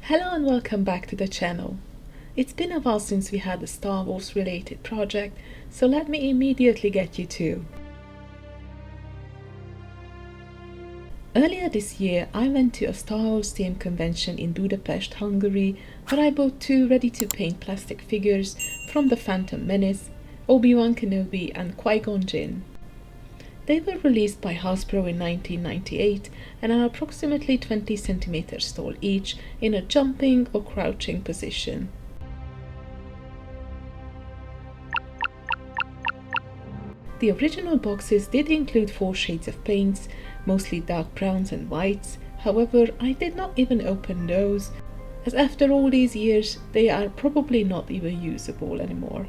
Hello and welcome back to the channel. It's been a while since we had a Star Wars related project, so let me immediately get you to. Earlier this year I went to a Star Wars themed convention in Budapest, Hungary, where I bought two ready-to-paint plastic figures from the Phantom Menace, Obi-Wan Kenobi and Qui-Gon Jinn. They were released by Hasbro in 1998 and are approximately 20 centimeters tall each, in a jumping or crouching position. The original boxes did include 4 shades of paints, mostly dark browns and whites. However, I did not even open those, as after all these years they are probably not even usable anymore.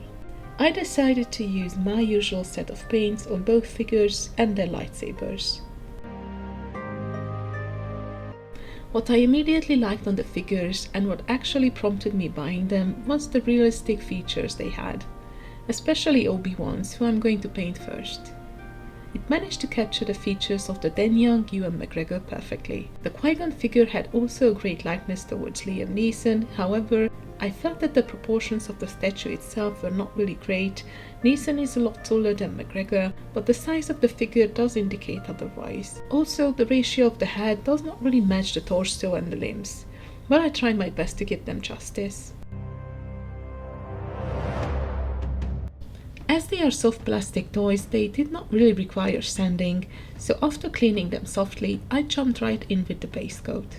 I decided to use my usual set of paints on both figures and their lightsabers. What I immediately liked on the figures, and what actually prompted me buying them, was the realistic features they had, especially Obi-Wan's, who I'm going to paint first. It managed to capture the features of the then young Ewan McGregor perfectly. The Qui-Gon figure had also a great likeness towards Liam Neeson. However, I felt that the proportions of the statue itself were not really great. Neeson is a lot taller than McGregor, but the size of the figure does indicate otherwise. Also, the ratio of the head does not really match the torso and the limbs, but I tried my best to give them justice. As they are soft plastic toys, they did not really require sanding, so after cleaning them softly, I jumped right in with the base coat.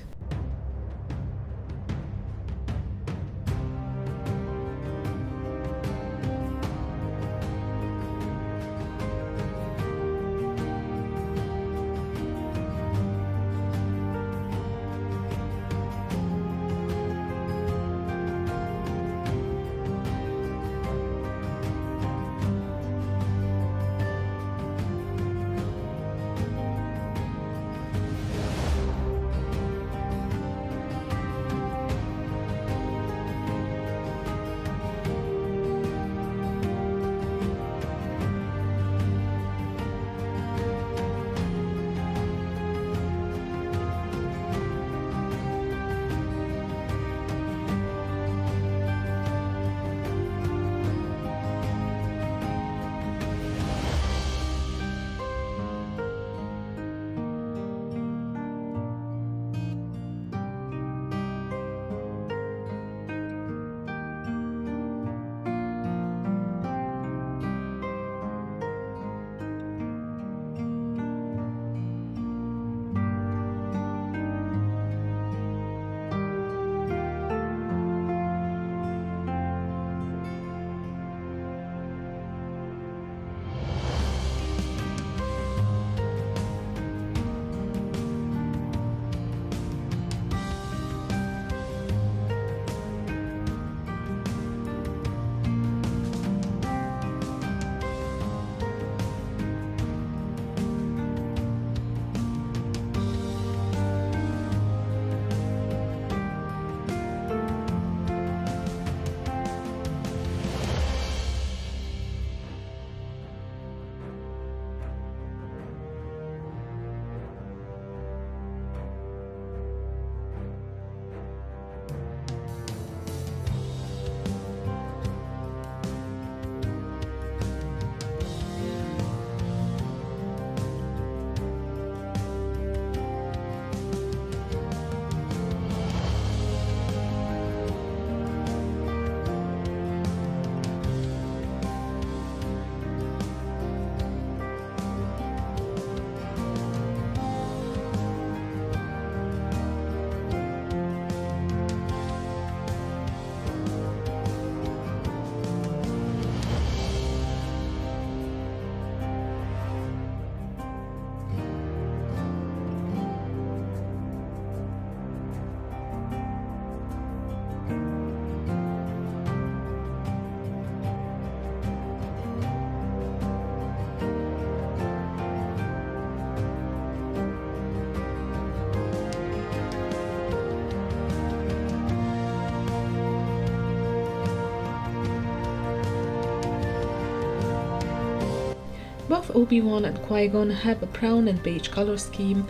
Both Obi-Wan and Qui-Gon have a brown and beige color scheme,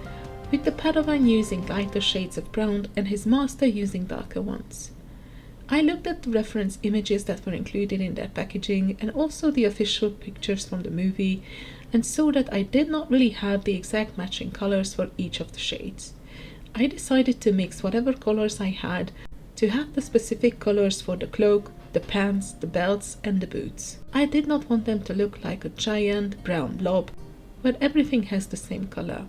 with the Padawan using lighter shades of brown and his master using darker ones. I looked at the reference images that were included in their packaging and also the official pictures from the movie, and saw that I did not really have the exact matching colors for each of the shades. I decided to mix whatever colors I had to have the specific colors for the cloak, the pants, the belts and the boots. I did not want them to look like a giant brown blob, but everything has the same color.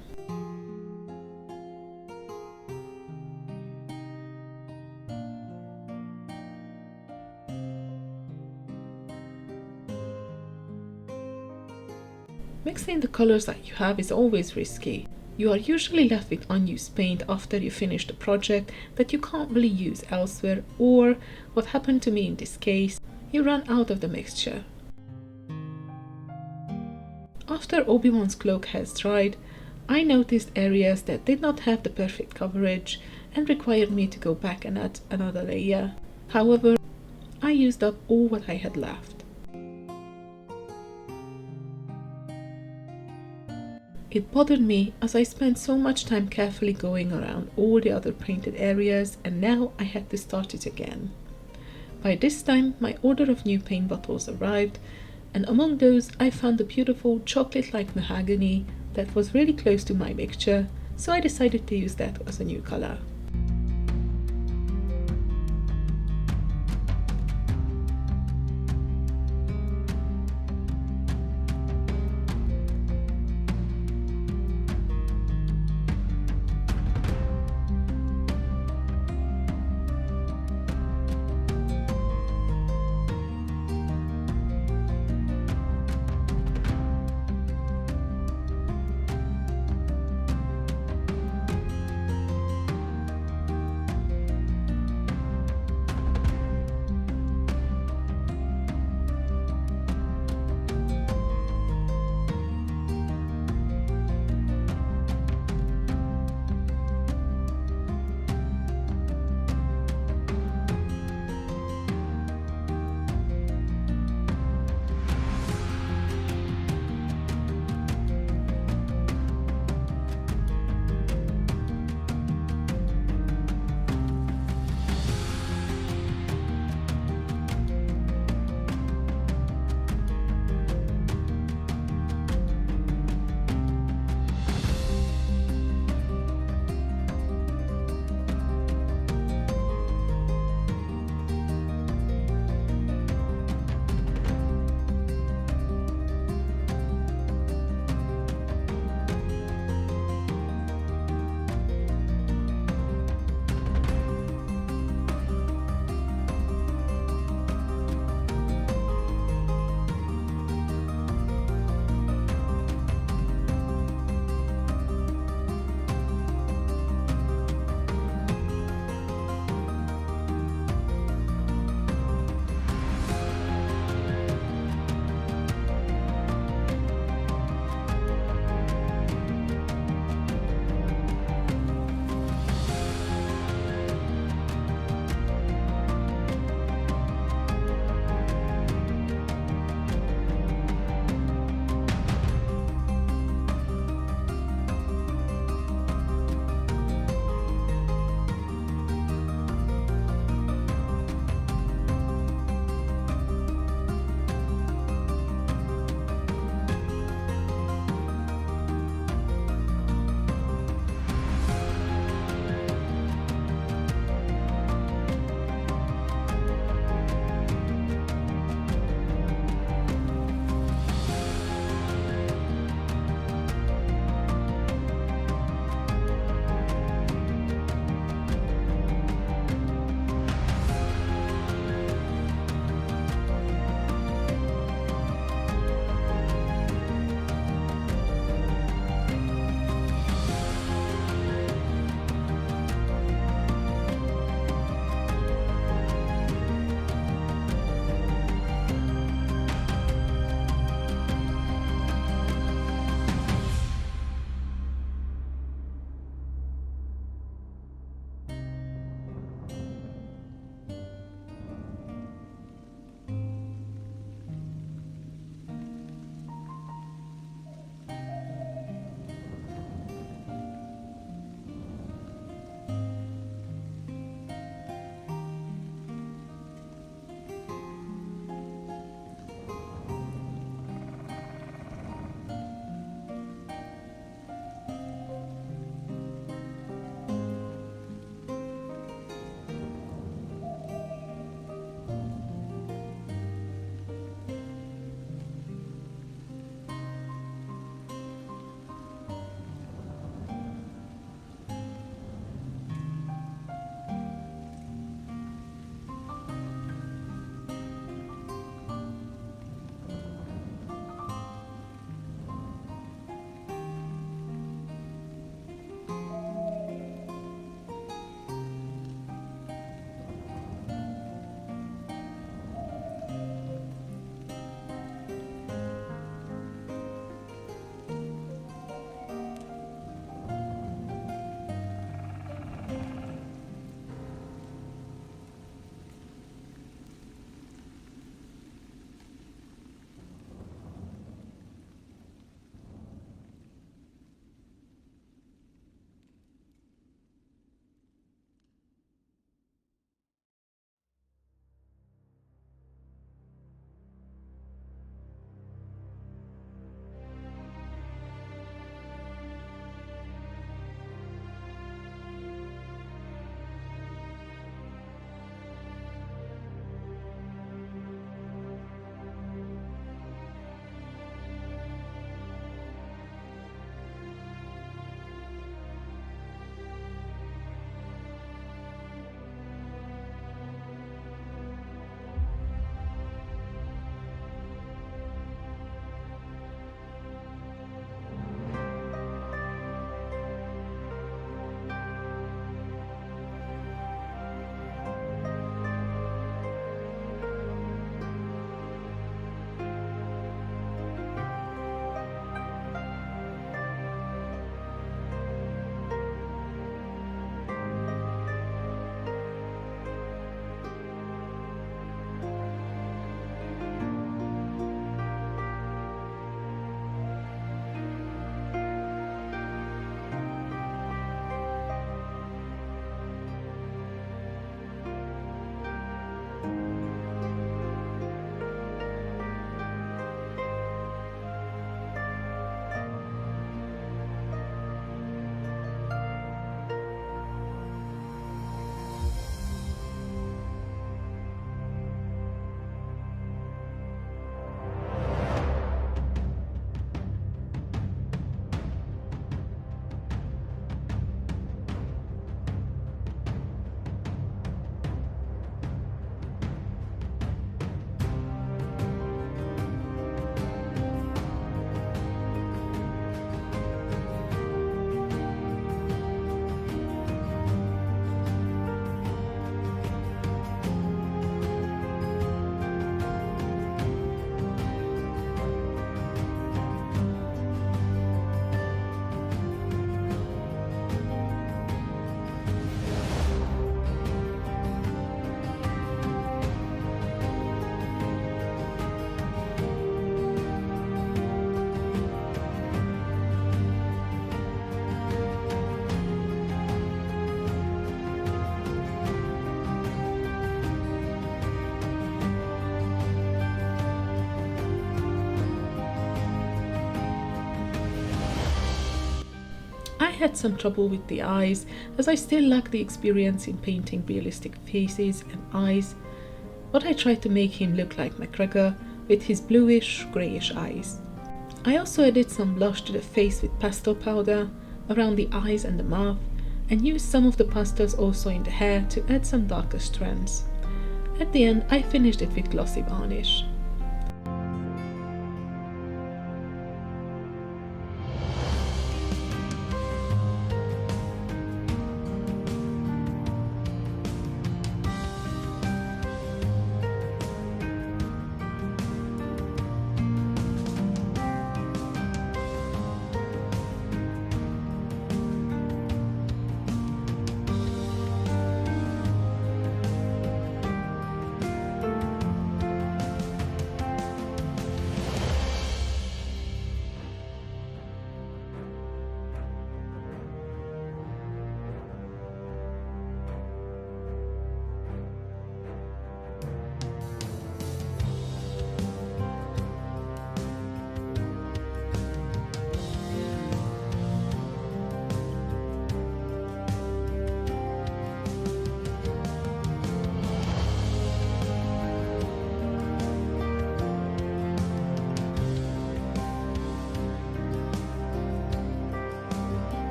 Mixing the colors that you have is always risky. You are usually left with unused paint after you finish the project that you can't really use elsewhere, or, what happened to me in this case, you run out of the mixture. After Obi-Wan's cloak has dried, I noticed areas that did not have the perfect coverage and required me to go back and add another layer. However, I used up all what I had left. It bothered me as I spent so much time carefully going around all the other painted areas, and now I had to start it again. By this time my order of new paint bottles arrived, and among those I found a beautiful chocolate-like mahogany that was really close to my mixture, so I decided to use that as a new color. had some trouble with the eyes, as I still lack the experience in painting realistic faces and eyes, but I tried to make him look like McGregor with his bluish greyish eyes. I also added some blush to the face with pastel powder around the eyes and the mouth, and used some of the pastels also in the hair to add some darker strands. At the end, I finished it with glossy varnish.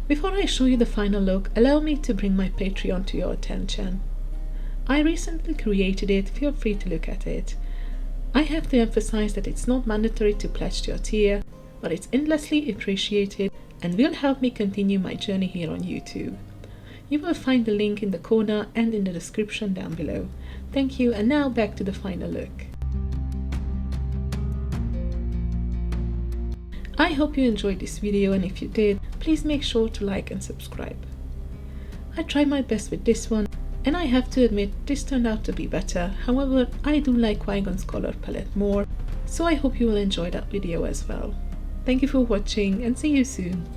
Before I show you the final look, allow me to bring my Patreon to your attention. I recently created it, feel free to look at it. I have to emphasize that it's not mandatory to pledge to your tier, but it's endlessly appreciated and will help me continue my journey here on YouTube. You will find the link in the corner and in the description down below. Thank you, and now back to the final look. I hope you enjoyed this video, and if you did, please make sure to like and subscribe. I tried my best with this one, and I have to admit this turned out to be better. However, I do like Qui-Gon's color palette more, so I hope you will enjoy that video as well. Thank you for watching, and see you soon.